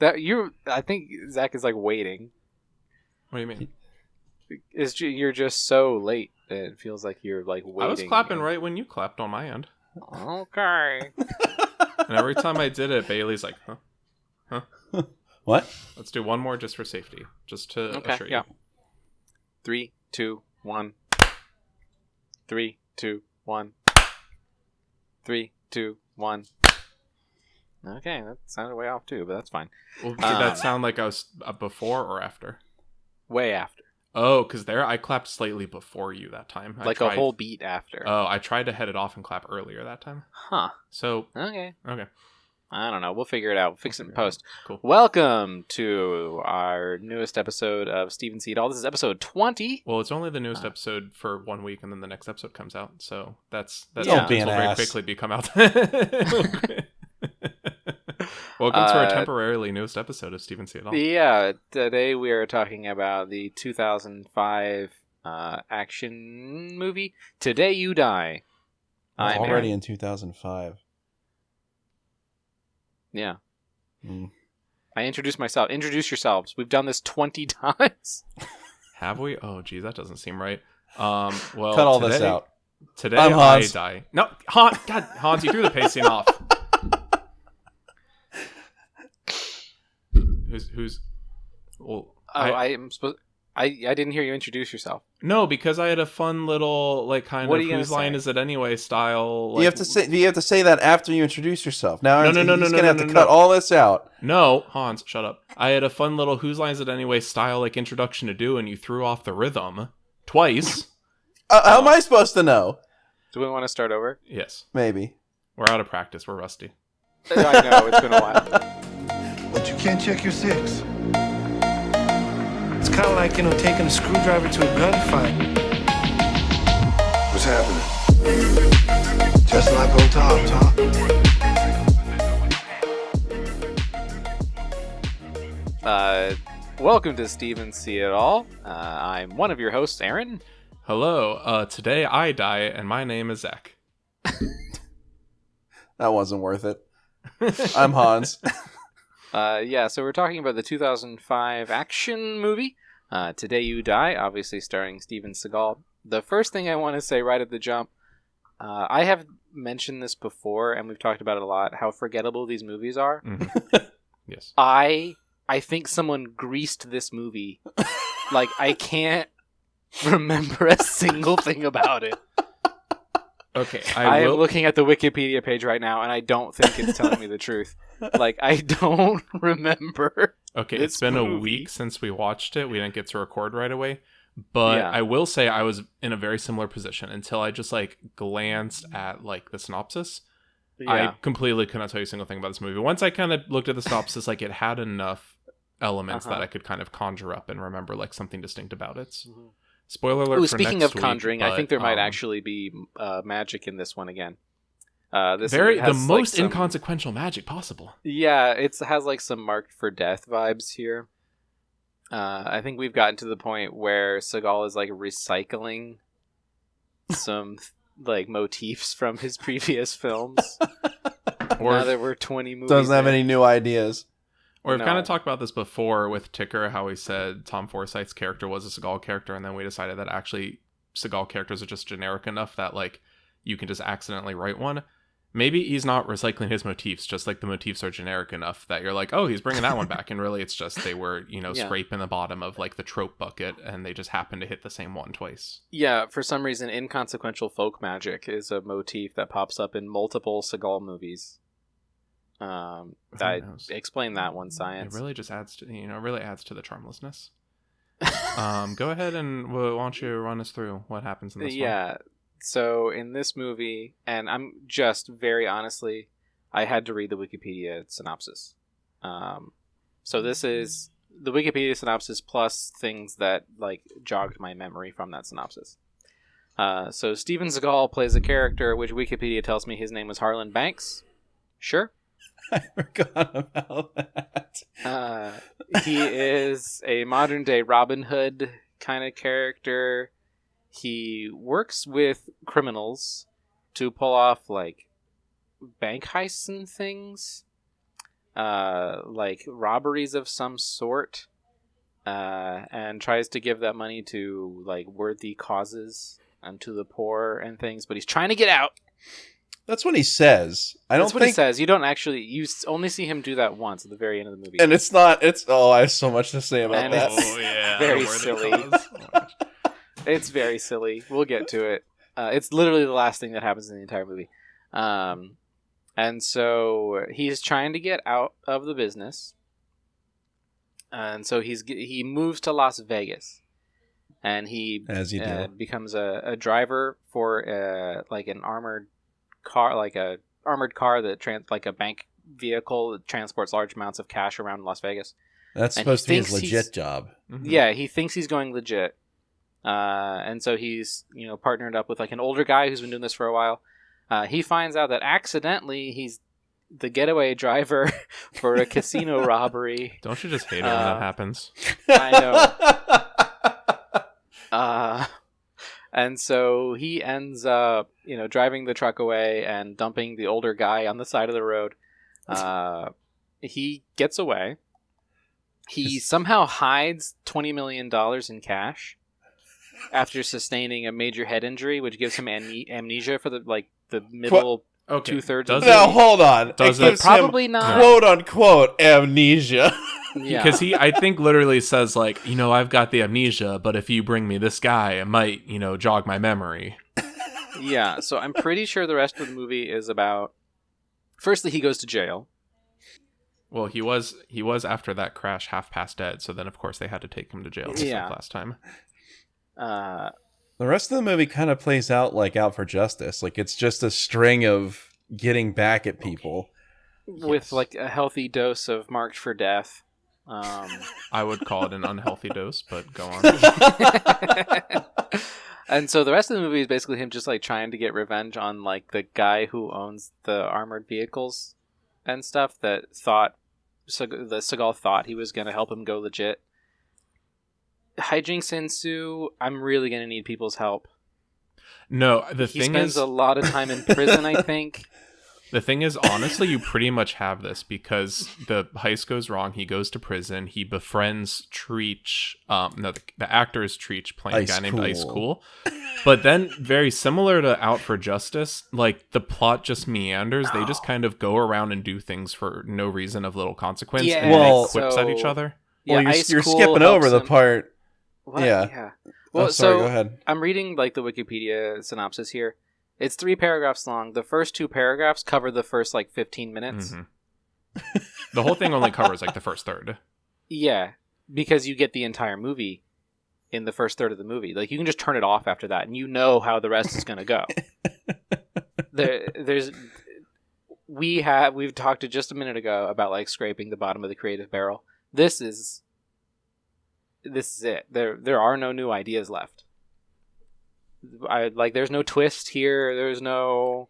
I think Zach is like waiting. What do you mean? You're just so late. It feels like you're like waiting. I was clapping right when you clapped on my end. Okay. And every time I did it, Bailey's like, huh? What? Let's do one more just for safety. Just to assure you. 3, 2, 1. 3, 2, 1. 3, 2, 1. Okay, that sounded way off too, but that's fine. Well, did that sound like I was before or after? Way after. Oh, because I clapped slightly before you that time. Like a whole beat after. Oh, I tried to head it off and clap earlier that time. Huh. So. Okay. Okay. I don't know. We'll figure it out. We'll fix it in post. Cool. Welcome to our newest episode of Steven Seagal. This is episode 20. Well, it's only the newest episode for 1 week, and then the next episode comes out. So that's Don't be an will ass. very quickly come out. Welcome to our temporarily newest episode of Steven Seagal. Yeah, today we are talking about the 2005 action movie, Today You Die. I'm already Aaron. in 2005. Yeah. Mm. I introduced myself. Introduce yourselves. We've done this 20 times. Have we? Oh, geez, that doesn't seem right. Well, Cut all this out. Today I'm Hans. I die. No, Hans, you threw the pacing off. Who's? Well, I didn't hear you introduce yourself. No, because I had a fun little kind What of are you whose gonna line say? is it anyway style. You have to say that after you introduce yourself. Now No, he's no, going to have to cut all this out. No, Hans, shut up. I had a fun little whose line is it anyway style introduction to do, and you threw off the rhythm twice. How am I supposed to know? Do we want to start over? Yes, Maybe. we're out of practice. We're rusty. I know, it's been a while. But you can't check your six. It's kind of like, taking a screwdriver to a gunfight. What's happening? Just like on top. Welcome to Steven See It All. I'm one of your hosts, Aaron. Hello. Today I die, and my name is Zach. That wasn't worth it. I'm Hans. So we're talking about the 2005 action movie, Today You Die, obviously starring Steven Seagal. The first thing I want to say right at the jump, I have mentioned this before, and we've talked about it a lot, how forgettable these movies are. Mm-hmm. Yes. I think someone greased this movie. Like, I can't remember a single thing about it. Okay, I am looking at the Wikipedia page right now, and I don't think it's telling me the truth. Like, I don't remember. Okay, this it's been movie. a week since we watched it. We didn't get to record right away. But Yeah. I will say I was in a very similar position until I just glanced at the synopsis. Yeah. I completely could not tell you a single thing about this movie. Once I kind of looked at the synopsis, it had enough elements that I could kind of conjure up and remember something distinct about it. Mhm. Spoiler alert. Ooh, for speaking next of Conjuring, week, I think there might but, actually be magic in this one again. This the has, most some, inconsequential magic possible. Yeah, it has some Marked for Death vibes here. I think we've gotten to the point where Seagal is recycling some motifs from his previous films. Or now that we're 20 movies Doesn't have in. any new ideas. Or we've No. kind of talked about this before with Ticker, how he said Tom Forsythe's character was a Seagal character, and then we decided that actually Seagal characters are just generic enough that you can just accidentally write one. Maybe he's not recycling his motifs, just the motifs are generic enough that you're oh, he's bringing that one back, and really it's just they were, Yeah. scraping the bottom of the trope bucket, and they just happened to hit the same one twice. Yeah, for some reason, inconsequential folk magic is a motif that pops up in multiple Seagal movies. I knows? explained that one, science. It really just adds to the charmlessness. Go ahead and why don't you run us through what happens in this one? Yeah. So in this movie, and I'm just very honestly, I had to read the Wikipedia synopsis. So this is the Wikipedia synopsis plus things that jogged my memory from that synopsis. So Steven Seagal plays a character which Wikipedia tells me his name was Harlan Banks. Sure. I forgot about that. He is a modern day Robin Hood kind of character. He works with criminals to pull off bank heists and things. like robberies of some sort, and tries to give that money to like worthy causes and to the poor and things. But he's trying to get out. That's what he says. That's what he says. You don't actually. You only see him do that once at the very end of the movie. And it's not. It's I have so much to say about And that. it's very silly. It's very silly. We'll get to it. It's literally the last thing that happens in the entire movie. And so he's trying to get out of the business. And so he moves to Las Vegas. And he As you do. becomes a driver for like an armored car, like a armored car like a bank vehicle that transports large amounts of cash around Las Vegas. That's And supposed to be his thinks legit job. Mhm. Yeah, he thinks he's going legit. And so he's, partnered up with like an older guy who's been doing this for a while. He finds out that accidentally he's the getaway driver for a casino robbery. Don't you just hate it when that happens? I know. And so he ends up, driving the truck away and dumping the older guy on the side of the road. He gets away. He somehow hides $20 million in cash after sustaining a major head injury, which gives him amnesia for the middle Okay. 2/3. Does Now it? hold on. Does it it? gives Probably him, not. quote unquote amnesia. Yeah. Because he, I think, literally says like, I've got the amnesia, but if you bring me this guy, it might, jog my memory. Yeah, so I'm pretty sure the rest of the movie is about. Firstly, he goes to jail. Well, he was after that crash half past dead, so then of course they had to take him to jail just Yeah. like last time. The rest of the movie kind of plays out like Out for Justice. Like it's just a string of getting back at people. With Yes. like a healthy dose of Marked for Death. I would call it an unhealthy dose, but go on. And so the rest of the movie is basically him just like trying to get revenge on like the guy who owns the armored vehicles and stuff that Seagal thought he was going to help him go legit. Hijinks ensue. I'm really going to need people's help. No, He spends a lot of time in prison, I think. The thing is, honestly, you pretty much have this because the heist goes wrong. He goes to prison. He befriends Treach. The actor is Treach, playing a guy named Ice Cool. But then, very similar to Out for Justice, like the plot just meanders. They just kind of go around and do things for no reason of little consequence, Yeah, and Well- make quips at each other. Well, Yeah, Ice you're Cool skipping over helps the him- part. What? Yeah. Well, Sorry, so go ahead. I'm reading like the Wikipedia synopsis here. It's 3 paragraphs long. The first 2 paragraphs cover the first like 15 minutes. Mhm. The whole thing only covers like the first third. Yeah, because you get the entire movie in the first third of the movie. Like you can just turn it off after that, and you know how the rest is going to go. We've talked to just a minute ago about like scraping the bottom of the creative barrel. This is it. There are no new ideas left. There's no twist here. There's no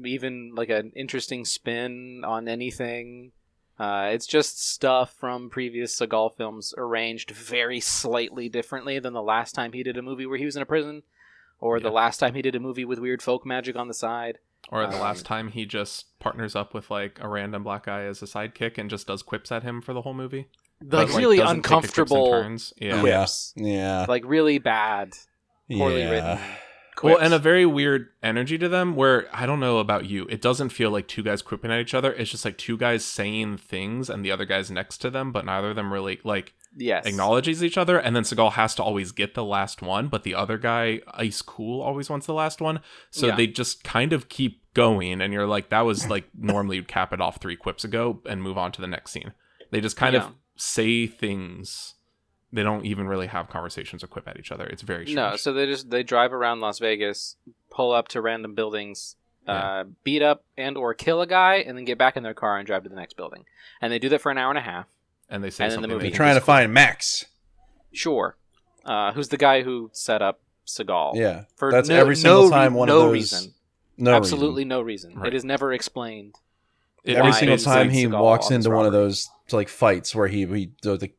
even like an interesting spin on anything. It's just stuff from previous Seagal films arranged very slightly differently than the last time he did a movie where he was in a prison, or the last time he did a movie with weird folk magic on the side. Or the last time he just partners up with like a random black guy as a sidekick and just does quips at him for the whole movie. Like But, really doesn't take the quips and uncomfortable turns. Yeah. quips. Yeah. Like really bad, poorly written quips. Well, and a very weird energy to them where, I don't know about you, it doesn't feel like 2 guys quipping at each other. It's just like 2 guys saying things and the other guy's next to them, but neither of them really like yes. acknowledges each other. And then Seagal has to always get the last one, but the other guy, Ice Cool, always wants the last one. So Yeah. they just kind of keep going, and you're like, that was like normally you'd cap it off 3 quips ago and move on to the next scene. They just kind Yeah. of say things. They don't even really have conversations or quip at each other. It's very strange. No, so they drive around Las Vegas, pull up to random buildings, beat up and or kill a guy, and then get back in their car and drive to the next building. And they do that for an hour and a half. And they say And then the something. movie they They're think trying is to find Max. Sure. Who's the guy who set up Seagal? Yeah. For That's no, every single no time one no of those. reason. No Absolutely reason. no reason. Right. It is never explained. It- Every why single it's time like he Seagal walks on this into one of robbery. those like fights where he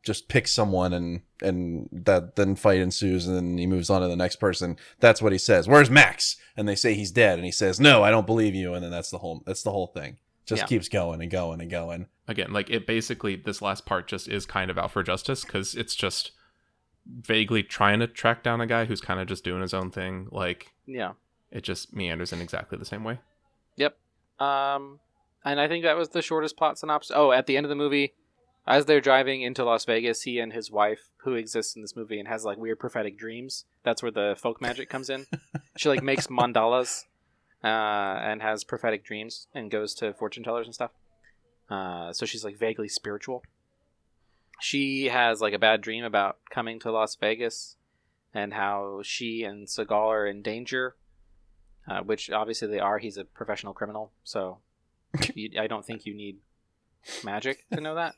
just picks someone and that then fight ensues and then he moves on to the next person. That's what he says. Where's Max? And they say he's dead, and he says, "No, I don't believe you." And then that's the whole thing. Just keeps going and going and going. Again, like it basically, this last part just is kind of out for justice because it's just vaguely trying to track down a guy who's kind of just doing his own thing. Like, Yeah. it just meanders in exactly the same way. Yep. And I think that was the shortest plot synopsis. Oh, at the end of the movie, as they're driving into Las Vegas, he and his wife, who exists in this movie and has like weird prophetic dreams, that's where the folk magic comes in. She like makes mandalas and has prophetic dreams and goes to fortune tellers and stuff. So she's like vaguely spiritual. She has like a bad dream about coming to Las Vegas and how she and Seagal are in danger, which obviously they are. He's a professional criminal, so I don't think you need magic to know that.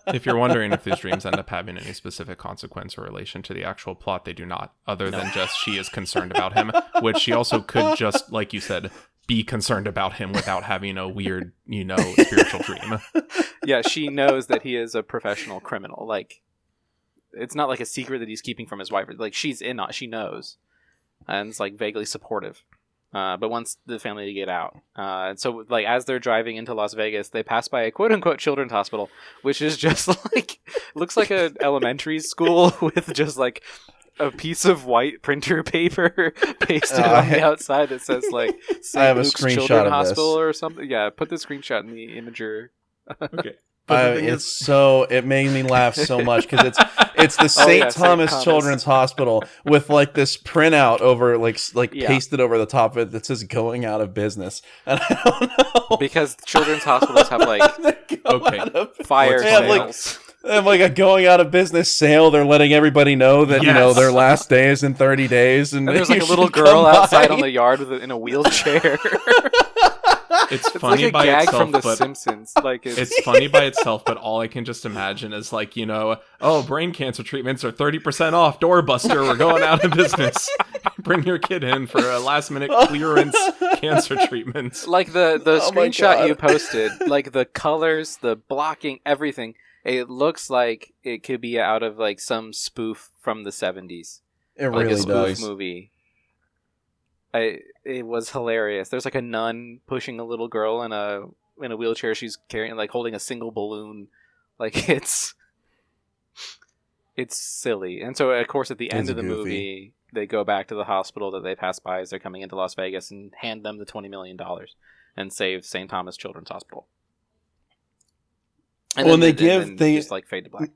If you're wondering if these dreams end up having any specific consequence or relation to the actual plot, they do not, other than just she is concerned about him, which she also could just, like you said, be concerned about him without having a weird, spiritual dream. Yeah, she knows that he is a professional criminal. Like, it's not like a secret that he's keeping from his wife. Like, she knows, and it's like vaguely supportive. But once the family get out, and so like as they're driving into Las Vegas, they pass by a quote unquote children's hospital, which is just like looks like a elementary school with just like a piece of white printer paper pasted on the outside that says like I have a Luke's screenshot Children's of Hospital this. or something. Yeah, put the screenshot in the imager. Okay. It made me laugh so much because it's the St. Thomas Children's Hospital with like this printout over like pasted over the top of it that says "going out of business," and I don't know Because children's hospitals have like fire sales. They have like a going out of business sale. They're letting everybody know that their last day is in 30 days, and there's like a little girl outside on the yard in a wheelchair. It's funny like a by gag itself, from The but Simpsons. Like it's funny by itself, but all I can just imagine is like, brain cancer treatments are 30% off. Doorbuster, we're going out of business. Bring your kid in for a last minute clearance cancer treatment. Like the screenshot you posted, like the colors, the blocking, everything. It looks like it could be out of like some spoof from the 70s. It like really a spoof does. movie. It was hilarious. There's like a nun pushing a little girl in a wheelchair. She's carrying like holding a single balloon. Like it's silly. And so of course at the end of the movie they go back to the hospital that they pass by as they're coming into Las Vegas and hand them the $20 million and save St. Thomas Children's Hospital. And they just like fade to black.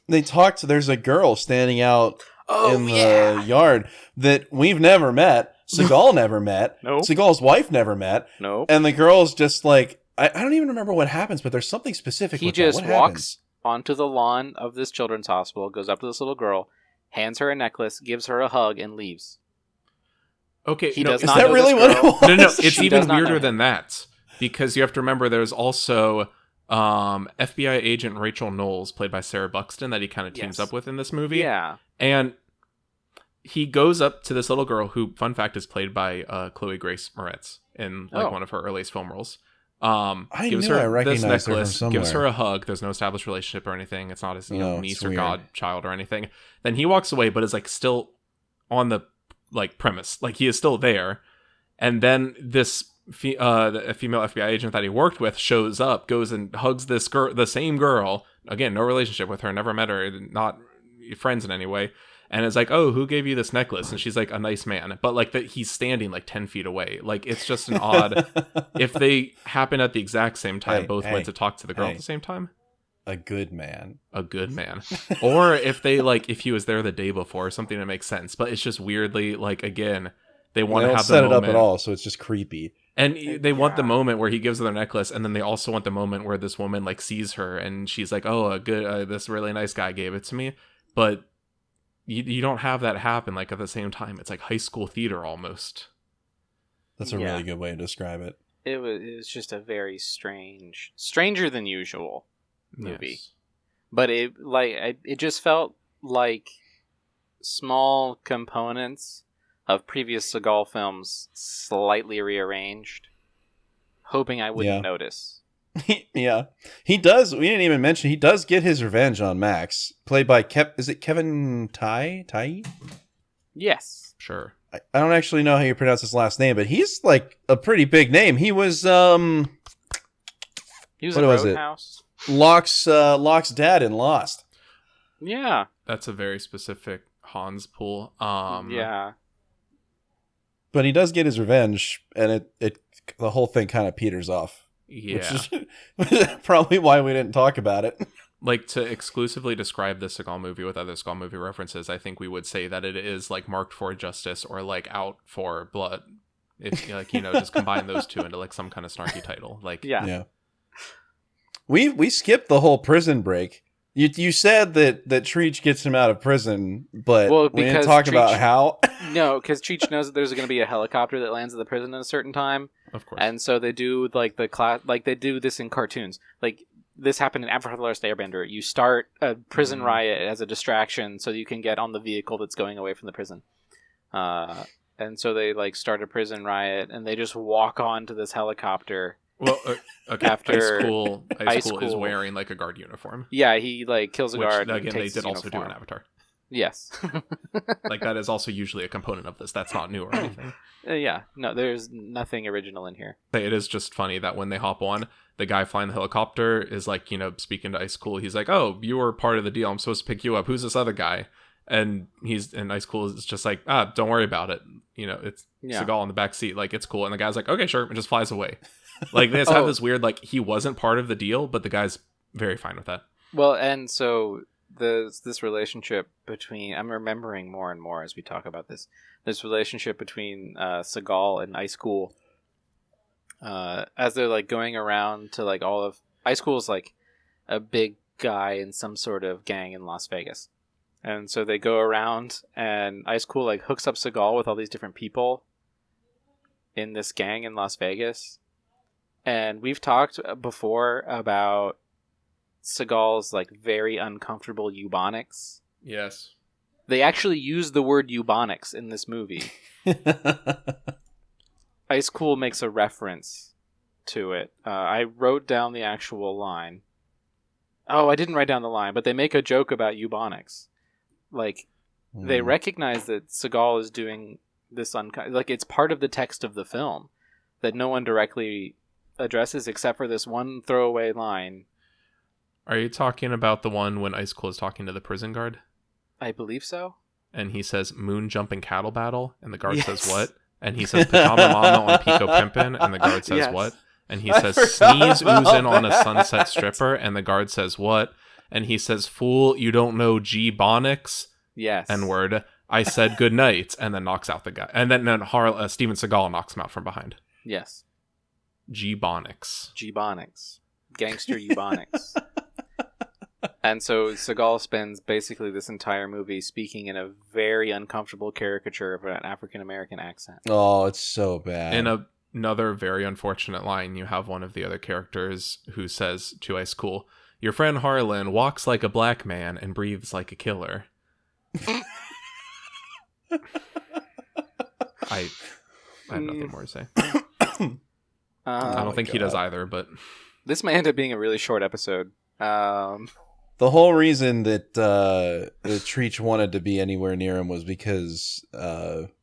They talk to. There's a girl standing out in the yard that we've never met. Seagal never met. No. Seagal's wife never met. No. And the girl's just like I don't even remember what happens, but there's something specific. He just walks onto the lawn of this children's hospital, goes up to this little girl, hands her a necklace, gives her a hug, and leaves. Okay, He does Is not that know really this what it girl. was? No, it's She even does not know weirder him. than that because you have to remember there's also FBI agent Rachel Knowles, played by Sarah Buxton, that he kind of teams Yes. up with in this movie. Yeah. And he goes up to this little girl who, fun fact, is played by Chloe Grace Moretz in one of her earliest film roles. Gives knew her I recognized this her from necklace, somewhere. gives her a hug. There's no established relationship or anything. It's not his No, niece it's or weird. godchild or anything. Then he walks away, but is like still on the premise. Like he is still there. And then this a female FBI agent that he worked with shows up, goes and hugs this girl, the same girl. Again, no relationship with her, never met her, not friends in any way. And it's like, oh, who gave you this necklace? And she's like, a nice man. But like that, he's standing like 10 feet away. Like it's just an odd. If they happen at the exact same time, both went to talk to the girl at the same time. A good man. A good man. Or if if he was there the day before, something that makes sense. But it's just weirdly again, they want to have set the it up moment. at all, so it's just creepy. And they want the moment where he gives her the necklace, and then they also want the moment where this woman sees her and she's like, "Oh, this really nice guy gave it to me." But you don't have that happen at the same time. It's like high school theater almost. That's a really good way to describe it. It was just a very stranger than usual movie. Yes. But it just felt like small components of previous Seagal films slightly rearranged, hoping I wouldn't notice. Yeah, he does. We didn't even mention he does get his revenge on Max, played by is it Kevin Tai? Yes, Sure. I don't actually know how you pronounce his last name, but he's like a pretty big name. He was He was What in was it? Roadhouse. Locke's dad in Lost. Yeah. That's a very specific Hans pull. Yeah. But he does get his revenge, and it the whole thing kind of peters off. Yeah. Which is probably why we didn't talk about it. Like, to exclusively describe the Seagal movie with other Seagal movie references, I think we would say that it is like marked for justice or like out for blood. If like, you know, just combine those two into like some kind of snarky title. Like, Yeah. We skipped the whole prison break. You said that Treach gets him out of prison, but we didn't talk about how. No, because Treach knows that there's going to be a helicopter that lands at the prison at a certain time. Of course. And so they do like they do this in cartoons. Like this happened in Avatar: The Last Airbender. You start a prison riot as a distraction so you can get on the vehicle that's going away from the prison. And so they like start a prison riot and they just walk onto this helicopter. Well, okay. After Ice Cool is wearing like a guard uniform. Yeah, he like kills a guard. Which, again, and they did also do uniform. in Avatar. Yes. Like that is also usually a component of this. That's not new or anything. Yeah, no, there's nothing original in here. It is just funny that when they hop on, the guy flying the helicopter is like, you know, speaking to Ice Cool. He's like, "Oh, you were part of the deal. I'm supposed to pick you up. Who's this other guy?" And Ice Cool is just like, "Don't worry about it. You know, it's Seagal in the back seat. Like, it's cool." And the guy's like, "Okay, sure," and just flies away. Like, they just have this weird, like, he wasn't part of the deal, but the guy's very fine with that. Well, and so this relationship between, I'm remembering more and more as we talk about this relationship between Seagal and Ice Cool, as they're like going around to like all of Ice Cool's like a big guy in some sort of gang in Las Vegas, and so they go around and Ice Cool like hooks up Seagal with all these different people in this gang in Las Vegas. And we've talked before about Seagal's like very uncomfortable eubonics. Yes. They actually use the word eubonics in this movie. Ice Cool makes a reference to it. I wrote down the actual line. Oh, I didn't write down the line, but they make a joke about eubonics. Like, they recognize that Seagal is doing this like it's part of the text of the film that no one directly addresses except for this one throwaway line. Are you talking about the one when Ice Cool is talking to the prison guard? I believe so. And he says, "Moon jumping cattle battle," and the guard says, "What?" And he says, "Pajama mama on Pico Pimpin'," and the guard says, "What?" And he says, "Sneeze oozing on a sunset stripper," and the guard says, "What?" And he says, "Fool, you don't know G-bonics?" Yes. N-word. I said good night, and then knocks out the guy. And then Steven Seagal knocks him out from behind. Yes. G-bonics. G-bonics. Gangster eubonics. And so Seagal spends basically this entire movie speaking in a very uncomfortable caricature of an African-American accent. Oh, it's so bad. In another very unfortunate line, you have one of the other characters who says to Ice Cool, "Your friend Harlan walks like a black man and breathes like a killer." I have nothing more to say. I don't think he does either, but this may end up being a really short episode. The whole reason that Treach wanted to be anywhere near him was because it's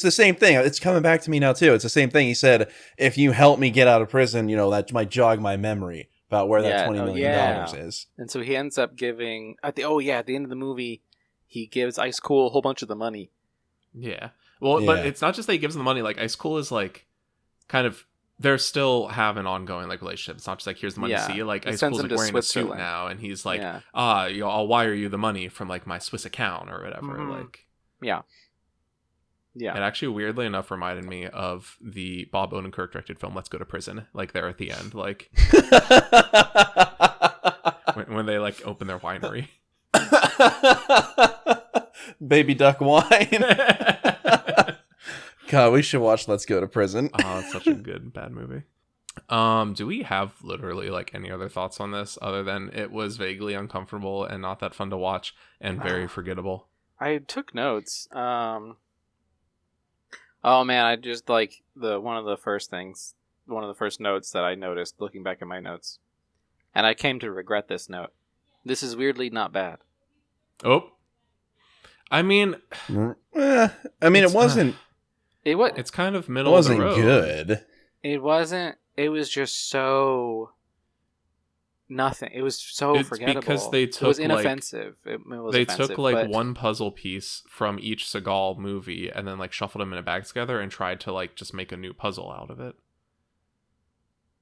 the same thing. It's coming back to me now too. It's the same thing. He said, "If you help me get out of prison, you know, that might jog my memory about where that $20 million is." And so he ends up giving at the end of the movie, he gives Ice Cool a whole bunch of the money. Yeah. Well, but it's not just that he gives him the money. Like, Ice Cool is like kind of, they're still have an ongoing like relationship. It's not just like, here's the money to see you. Like, Ice Cool's like wearing a suit now, and he's like, I'll wire you the money from like my Swiss account or whatever. Mm-hmm. Like, yeah. It actually weirdly enough reminded me of the Bob Odenkirk directed film Let's Go to Prison. Like, there at the end, like when they like open their winery. Baby duck wine. God, we should watch Let's Go to Prison. Oh, it's such a good bad movie. Do we have literally like any other thoughts on this other than it was vaguely uncomfortable and not that fun to watch and very forgettable? I took notes. Oh man, I just like one of the first notes that I noticed looking back at my notes. And I came to regret this note. This is weirdly not bad. Oh. I mean, it wasn't. It was. It's kind of middle of the road. It wasn't good. It wasn't. it was just so nothing. It was so It's forgettable. because they took, it was inoffensive. It was they offensive, took like but one puzzle piece from each Seagal movie and then like shuffled them in a bag together and tried to like just make a new puzzle out of it.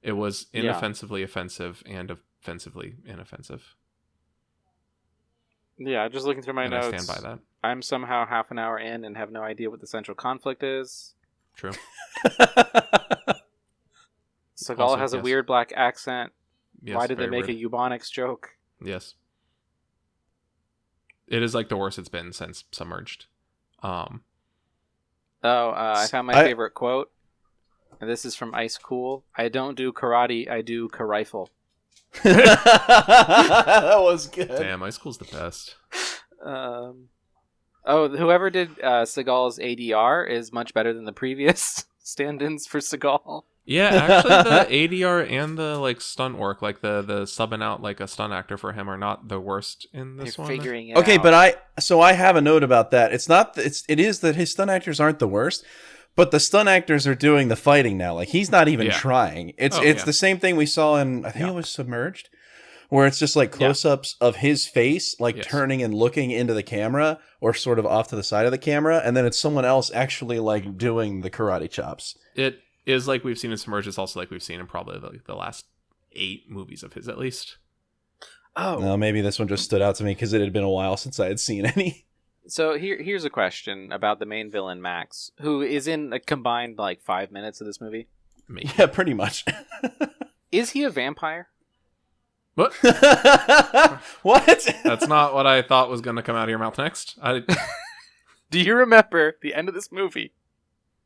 It was inoffensively offensive and offensively inoffensive. Yeah, just looking through my notes. I stand by that. I'm somehow half an hour in and have no idea what the central conflict is. True. Seagal Also, has a yes. weird black accent. Yes, Why did they very make weird. a eubonics joke? Yes. It is like the worst it's been since Submerged. I found my favorite quote. And this is from Ice Cool. I don't do karate, I do rifle. That was good. Damn, High School's the best. Whoever did Seagal's ADR is much better than the previous stand-ins for Seagal. Yeah, actually, the ADR and the like stunt work, like the subbing out like a stunt actor for him, are not the worst in this They're one. figuring it Okay, out. but I have a note about that. It is that his stunt actors aren't the worst, but the stunt actors are doing the fighting now. Like he's not even trying. It's the same thing we saw in I think it was Submerged, where it's just like close-ups of his face, like turning and looking into the camera or sort of off to the side of the camera, and then it's someone else actually like doing the karate chops. It is like we've seen in Submerged. It's also like we've seen in probably the last 8 movies of his, at least. Oh, No, maybe this one just stood out to me because it had been a while since I had seen any. so here's a question about the main villain, Max, who is in a combined like 5 minutes of this movie. Maybe. Yeah, pretty much. Is he a vampire? What? What? That's not what I thought was going to come out of your mouth next. Do you remember the end of this movie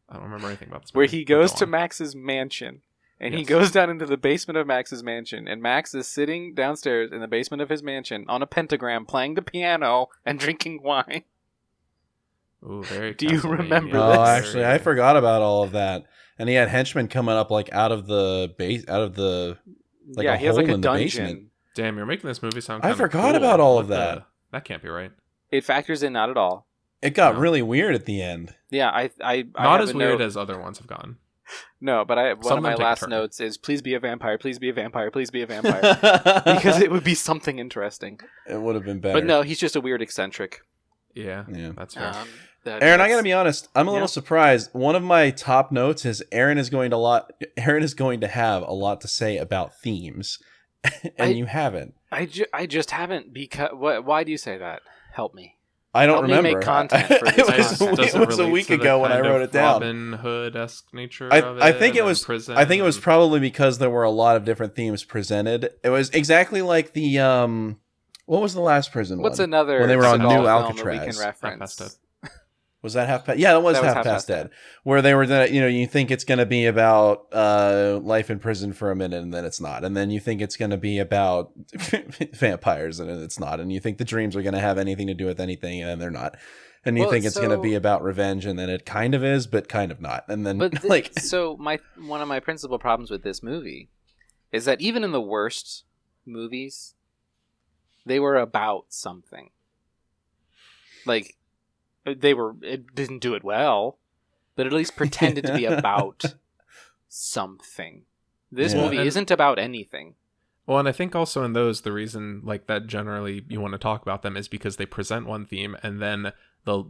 I don't remember anything about this where movie, he but goes go to on. Max's mansion and he Yes. goes down into the basement of Max's mansion and Max is sitting downstairs in the basement of his mansion on a pentagram playing the piano and drinking wine? Ooh, very Do you Castlevania. remember Oh, this? actually, I forgot about all of that. And he had henchmen coming up like out of the base, out of the like yeah, a he has like hole a in the dungeon. basement. Damn, you're making this movie sound I kinda forgot cool. about all What of that. That can't be right. It factors in not at all. It got No. really weird at the end. Yeah, I Not have as a weird note- as other ones have gone. No, but one Some of my of them take a last turn. notes is please be a vampire, please be a vampire, please be a vampire. Because it would be something interesting. It would have been better. But no, he's just a weird eccentric. Yeah, Yeah. that's fair. Aaron, I gotta be honest. I'm a little Yeah. surprised. One of my top notes is Aaron is going to have a lot to say about themes, and you haven't. I just haven't because why do you say that? Help me. I don't Help me remember. make content for this content. Does It was a relate week to the ago when I kind wrote of it down. Robin Hood-esque nature of it. I think it and was. prison I think it was and- probably because there were a lot of different themes presented. It was exactly like the What was the last prison What's one? another When they were on Seagal New film that we Alcatraz. can Half-Past reference? Dead. Was that Half Past? Yeah, that was That was Half Past Dead. Where they were, you think it's going to be about life in prison for a minute, and then it's not, and then you think it's going to be about vampires, and then it's not, and you think the dreams are going to have anything to do with anything, and then they're not, and you think it's going to be about revenge, and then it kind of is, but kind of not, and then so one of my principal problems with this movie is that even in the worst movies, they were about something. Like. It didn't do it well, but at least pretended to be about something. This movie isn't about anything. Well, and I think also in those, the reason like that generally you want to talk about them is because they present one theme and then the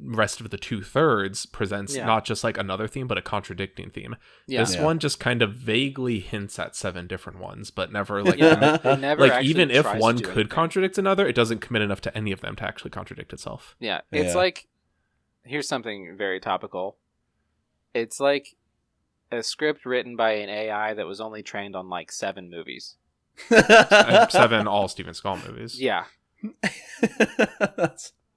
rest of the 2/3 presents not just like another theme, but a contradicting theme. Yeah. This one just kind of vaguely hints at 7 different ones, but never like, it never like even if one could anything. Contradict another, it doesn't commit enough to any of them to actually contradict itself. Yeah. It's like, here's something very topical. It's like a script written by an AI that was only trained on like 7 movies. And 7 all Steven Seagal movies. Yeah.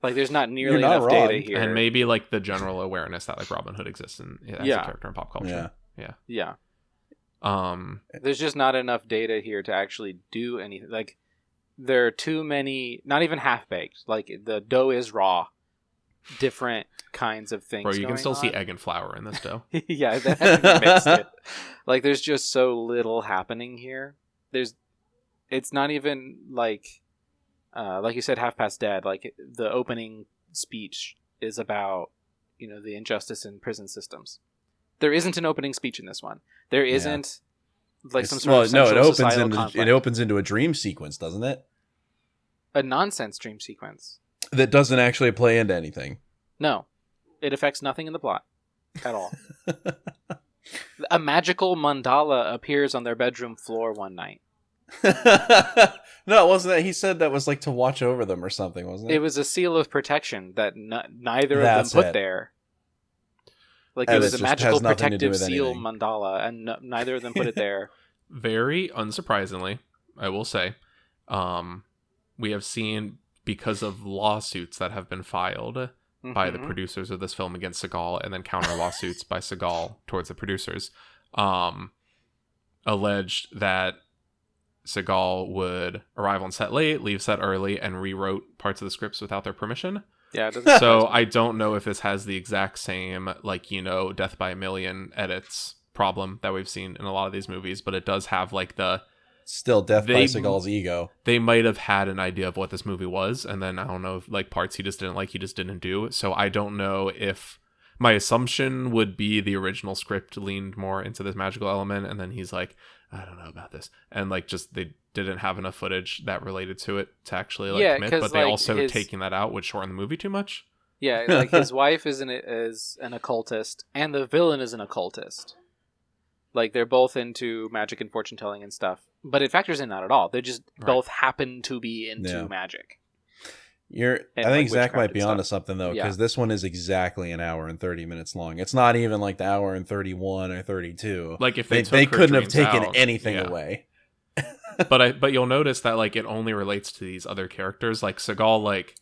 Like, there's not nearly You're not enough wrong. data here. And maybe like the general awareness that like Robin Hood exists as a character in pop culture. Yeah. There's just not enough data here to actually do anything. Like, there are too many, not even half-baked. Like, the dough is raw. Different kinds of things. Bro, you can still see on. egg and flour in this dough. Yeah, that hasn't mixed it. Like, there's just so little happening here. It's not even like you said, Half Past Dead. Like, the opening speech is about, the injustice in prison systems. There isn't an opening speech in this one. There isn't like some sort of central societal conflict. It opens into a dream sequence, doesn't it? A nonsense dream sequence that doesn't actually play into anything. No, it affects nothing in the plot at all. A magical mandala appears on their bedroom floor one night. No, it wasn't that. He said that was like to watch over them or something, wasn't it? It was a seal of protection that neither of them put there. Like, it was a magical protective seal mandala, and neither of them put it there. Very unsurprisingly, I will say, we have seen, because of lawsuits that have been filed by the producers of this film against Seagal, and then counter lawsuits by Seagal towards the producers, alleged that Seagal would arrive on set late, leave set early, and rewrote parts of the scripts without their permission. Yeah, it doesn't so I don't know if this has the exact same, like, you know, death by a million edits problem that we've seen in a lot of these movies, but it does have like the still death by Seagal's ego. They might have had an idea of what this movie was, and then I don't know, if, like, parts he just didn't like, he just didn't do. So I don't know if my assumption would be the original script leaned more into this magical element, and then he's like, I don't know about this, and like just they didn't have enough footage that related to it to actually like commit, but they like also taking that out would shorten the movie too much. Yeah, like his wife is an occultist, and the villain is an occultist. Like, they're both into magic and fortune telling and stuff, but it factors in not at all. They just both happen to be into magic. I think Zach might be onto something though, because this one is exactly an hour and 30 minutes long. It's not even like the hour and 31 or 32. Like, if they couldn't have taken anything away. but you'll notice that like it only relates to these other characters. Like, Seagal like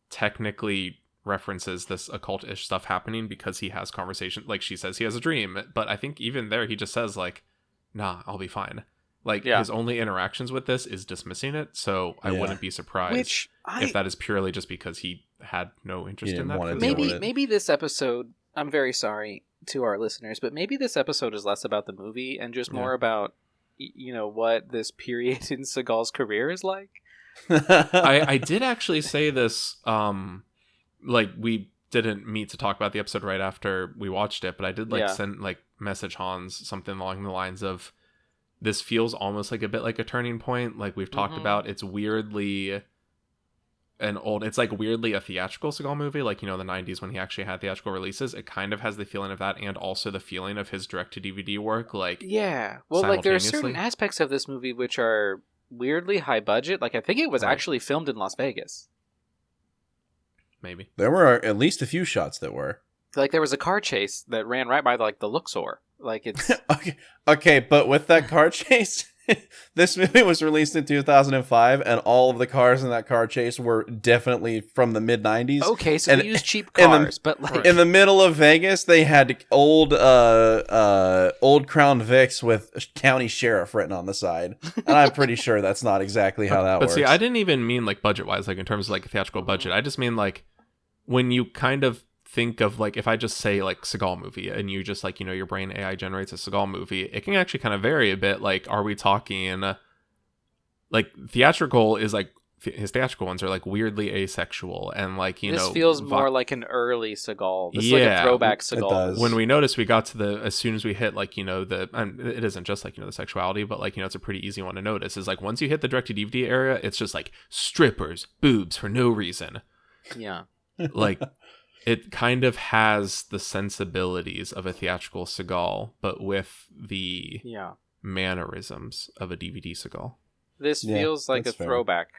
technically references this occultish stuff happening because he has conversation. Like, she says he has a dream, but I think even there he just says like, "Nah, I'll be fine." Like, his only interactions with this is dismissing it, so I wouldn't be surprised if that is purely just because he had no interest in that. Maybe this episode, I'm very sorry to our listeners, but maybe this episode is less about the movie and just more about, you know, what this period in Seagal's career is like. I did actually say this, like, we didn't meet to talk about the episode right after we watched it, but I did send message Hans something along the lines of, this feels almost like a bit like a turning point. Like we've talked about, it's weirdly it's like weirdly a theatrical Seagal movie. Like, you know, the 90s when he actually had theatrical releases, it kind of has the feeling of that, and also the feeling of his direct-to-DVD work. Like, well, like, there are certain aspects of this movie which are weirdly high budget. Like, I think it was actually filmed in Las Vegas. Maybe. There were at least a few shots that were. Like, there was a car chase that ran right by like the Luxor. Like, it's okay, but with that car chase, this movie was released in 2005, and all of the cars in that car chase were definitely from the mid 90s. Okay, so they used cheap cars, but like in the middle of Vegas, they had old Crown Vics with county sheriff written on the side, and I'm pretty sure that's not exactly how that works. But see, I didn't even mean like budget wise, like in terms of like a theatrical budget. I just mean like when you kind of think of like, if I just say like Seagal movie and you just like, you know, your brain AI generates a Seagal movie, it can actually kind of vary a bit. Like, are we talking like theatrical is like his theatrical ones are like weirdly asexual, and like, you know, this feels more like an early Seagal. This is like a throwback Seagal. It when we noticed, we got to the, as soon as we hit like, you know, and it isn't just like, you know, the sexuality, but like, you know, it's a pretty easy one to notice, is like once you hit the direct-to-DVD area, it's just like strippers, boobs for no reason. Like, it kind of has the sensibilities of a theatrical Seagal, but with the mannerisms of a DVD Seagal. This feels like a throwback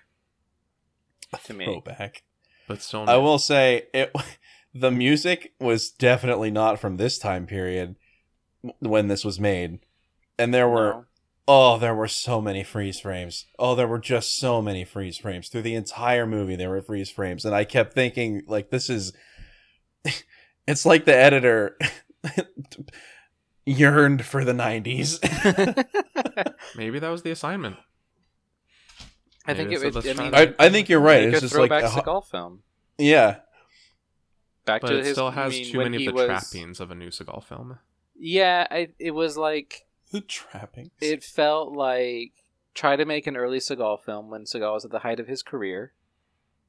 to me. Throwback. But still, I will say, the music was definitely not from this time period when this was made. And there were so many freeze frames. There were just so many freeze frames. Through the entire movie, there were freeze frames. And I kept thinking, like, this is... It's like the editor yearned for the 90s. Maybe that was the assignment. I think I think you're right. It's just like a Seagal film. Yeah. But it still has too many of the trappings of a new Seagal film. Yeah, it was like... The trappings? It felt like... Try to make an early Seagal film when Seagal was at the height of his career.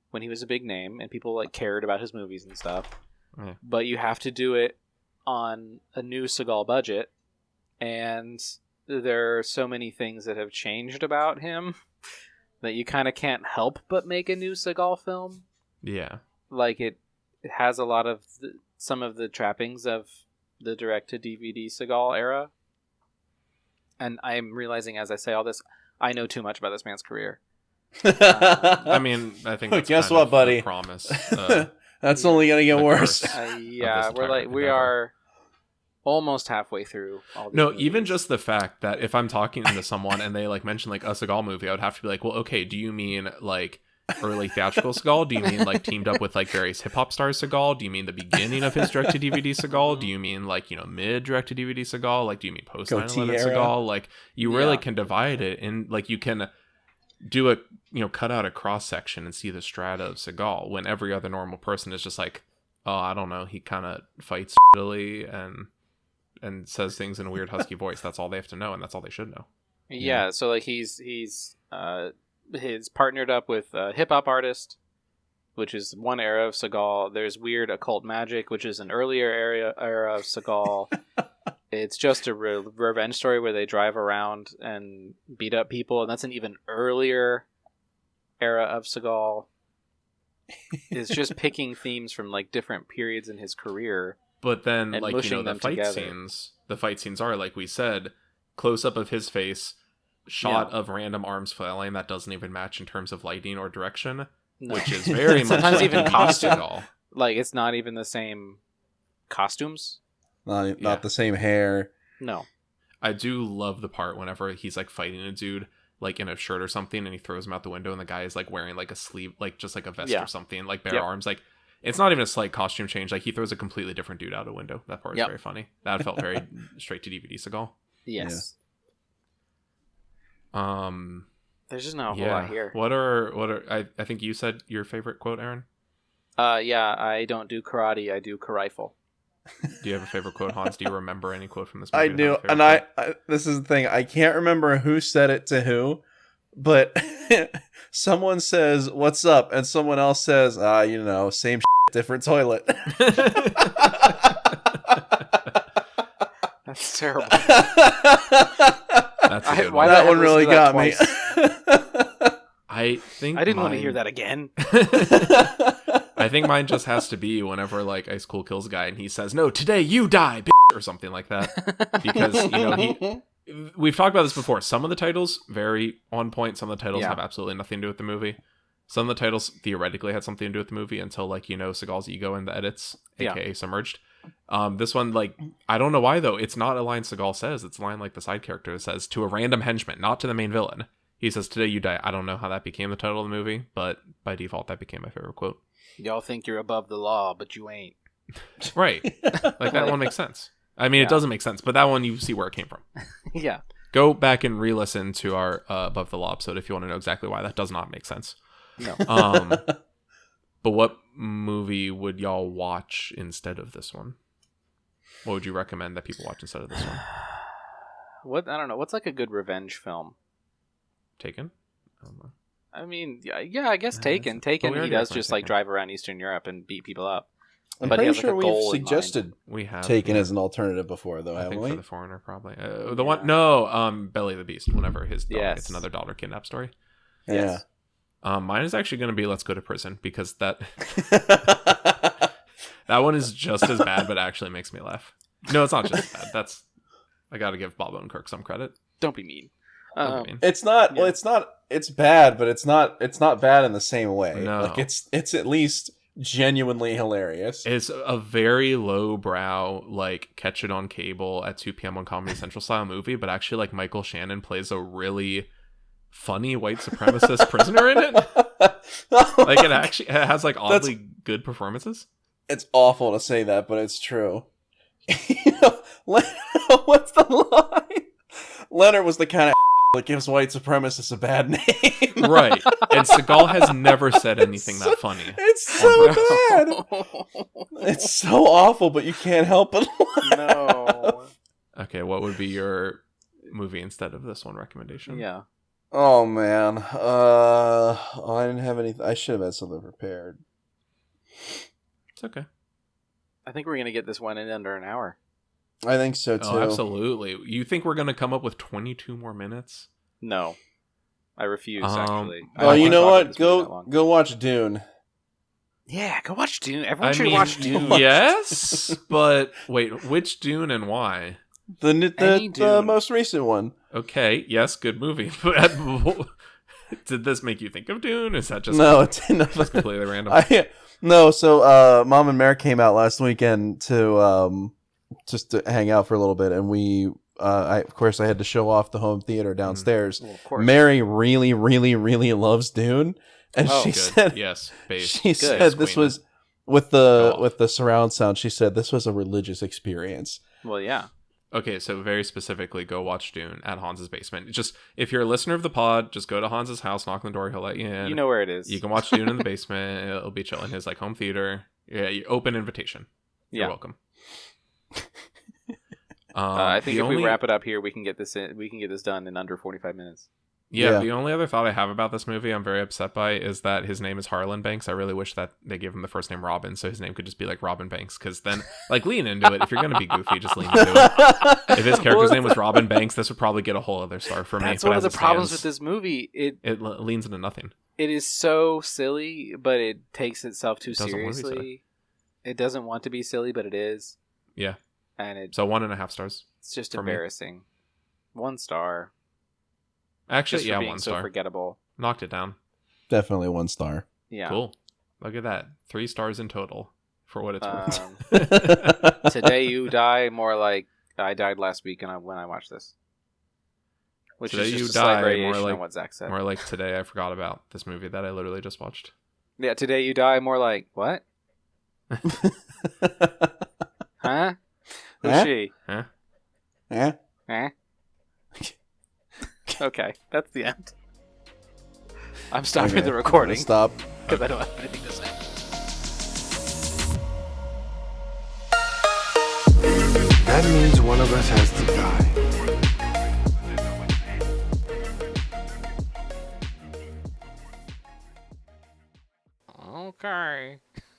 When he was a big name and people like cared about his movies and stuff. But you have to do it on a new Seagal budget, and there are so many things that have changed about him that you kind of can't help but make a new Seagal film. Yeah. Like, it has a lot of some of the trappings of the direct-to-DVD Seagal era. And I'm realizing as I say all this, I know too much about this man's career. I mean, I think that's guess kind what, of buddy? the promise. That's only gonna get worse. Yeah, we are almost halfway through all these movies. Even just the fact that if I'm talking to someone and they like mention like a Seagal movie, I would have to be like, well, okay, do you mean like early theatrical Seagal? Do you mean like teamed up with like various hip hop stars Seagal? Do you mean the beginning of his direct to DVD Seagal? Do you mean like, mid direct to DVD Seagal? Like, do you mean post 9/11 Seagal? Like, you really can divide it, and like you can do a cut out a cross section and see the strata of Seagal, when every other normal person is just like, oh, I don't know, he kind of fights and says things in a weird husky voice. That's all they have to know, and that's all they should know. Yeah, so like he's partnered up with a hip hop artist, which is one era of Seagal. There's weird occult magic, which is an earlier era of Seagal. It's just a revenge story where they drive around and beat up people, and that's an even earlier era of Seagal. It's just picking themes from like different periods in his career. But then, like, the fight scenes are, like we said, close up of his face, shot of random arms flailing that doesn't even match in terms of lighting or direction, which is very much sometimes like even costume. Seagal. Like, it's not even the same costumes. Not the same hair. No. I do love the part whenever he's like fighting a dude like in a shirt or something, and he throws him out the window, and the guy is like wearing like a sleeve, like just like a vest or something, like bare arms. Like, it's not even a slight costume change. Like, he throws a completely different dude out a window. That part is very funny. That felt very straight to DVD Seagal. Yes. Yeah. There's just not a whole lot here. What are I think you said your favorite quote, Aaron? Yeah, I don't do karate, I do rifle. Do you have a favorite quote, Hans? Do you remember any quote from this movie? I do, and I this is the thing. I can't remember who said it to who, but someone says, "What's up?" and someone else says, same shit, different toilet." That's terrible. That's a good one. That one really got me. I think I didn't want to hear that again. I think mine just has to be whenever like Ice Cool kills a guy and he says, "No, today you die, bitch," or something like that. Because we've talked about this before. Some of the titles very on point. Some of the titles have absolutely nothing to do with the movie. Some of the titles theoretically had something to do with the movie until Seagal's ego in the edits, aka Submerged. This one, like, I don't know why though. It's not a line Seagal says. It's a line like the side character says to a random henchman, not to the main villain. He says, "Today you die." I don't know how that became the title of the movie, but by default that became my favorite quote. Y'all think you're above the law, but you ain't. Right. Like, that one makes sense. I mean, it doesn't make sense, but that one you see where it came from. Yeah. Go back and re-listen to our Above the Law episode if you want to know exactly why that does not make sense. No. But what movie would y'all watch instead of this one? What would you recommend that people watch instead of this one? I don't know. What's like a good revenge film? Taken? I don't know. I mean, yeah, I guess Taken. Taken, he does just like drive around Eastern Europe and beat people up. I'm pretty sure we've suggested Taken as an alternative before, though, haven't we? For The Foreigner, probably. Belly of the Beast. Whenever his dog gets another daughter kidnap story. Yeah. Mine is actually going to be Let's Go to Prison, because that one is just as bad, but actually makes me laugh. No, it's not just bad. I got to give Bob Odenkirk some credit. Don't be mean. It's not. Well, it's not. It's bad, but it's not. It's not bad in the same way. No. Like, it's at least genuinely hilarious. It's a very lowbrow, like, catch it on cable at 2 p.m. on Comedy Central style movie, but actually, like, Michael Shannon plays a really funny white supremacist prisoner in it. Like, it has like oddly good performances. It's awful to say that, but it's true. What's the line? Leonard was the kind of that gives white supremacists a bad name. Right. And Seagal has never said anything that funny. It's so bad. It's so awful, but you can't help but laugh. No. Okay, what would be your movie instead of this one recommendation? Yeah. Oh, man. I didn't have anything. I should have had something prepared. It's okay. I think we're going to get this one in under an hour. I think so too. Oh, absolutely. You think we're gonna come up with 22 more minutes? No, I refuse. Actually. Oh, you know what? Go watch Dune. Yeah, go watch Dune. Everyone should watch Dune. Yes, but wait, which Dune and why? The most recent one. Okay, yes, good movie. Did this make you think of Dune? Is that just it's completely random? So Mom and Mary came out last weekend to just to hang out for a little bit, and of course I had to show off the home theater downstairs. Well, of course. Mary really, really, really loves Dune, and she said, "Yes, babe." She said this was with the surround sound. She said this was a religious experience. Well, yeah. Okay, so very specifically, go watch Dune at Hans's basement. Just if you're a listener of the pod, just go to Hans's house, knock on the door, he'll let you in. You know where it is. You can watch Dune in the basement. It'll be chill in his home theater. Yeah, open invitation. You're welcome. I think if we wrap it up here, we can get this done in under 45 minutes. Yeah, the only other thought I have about this movie I'm very upset by is that his name is Harlan Banks. I really wish that they gave him the first name Robin, so his name could just be like Robin Banks, because then, lean into it. If you're going to be goofy, just lean into it. If his character's name was Robin Banks, this would probably get a whole other star for me. That's one of the problems with this movie. It leans into nothing. It is so silly, but it takes itself too seriously. It doesn't want to be silly, but it is. Yeah. And so 1.5 stars. It's just embarrassing. Me. 1 star. Actually, just for 1 star. So forgettable. Knocked it down. Definitely 1 star. Yeah. Cool. Look at that. 3 stars in total for what it's worth. Today You Die, more like I died last week when I watched this. Which Today is just You a slight Die, variation more like on what Zach said. More like Today I Forgot About this movie that I literally just watched. Yeah, Today You Die, more like what? Huh? Who's she? Huh? Eh? Eh? Okay, that's the end. I'm stopping the recording. Stop. Because I don't have anything to say. That means one of us has to die. Okay.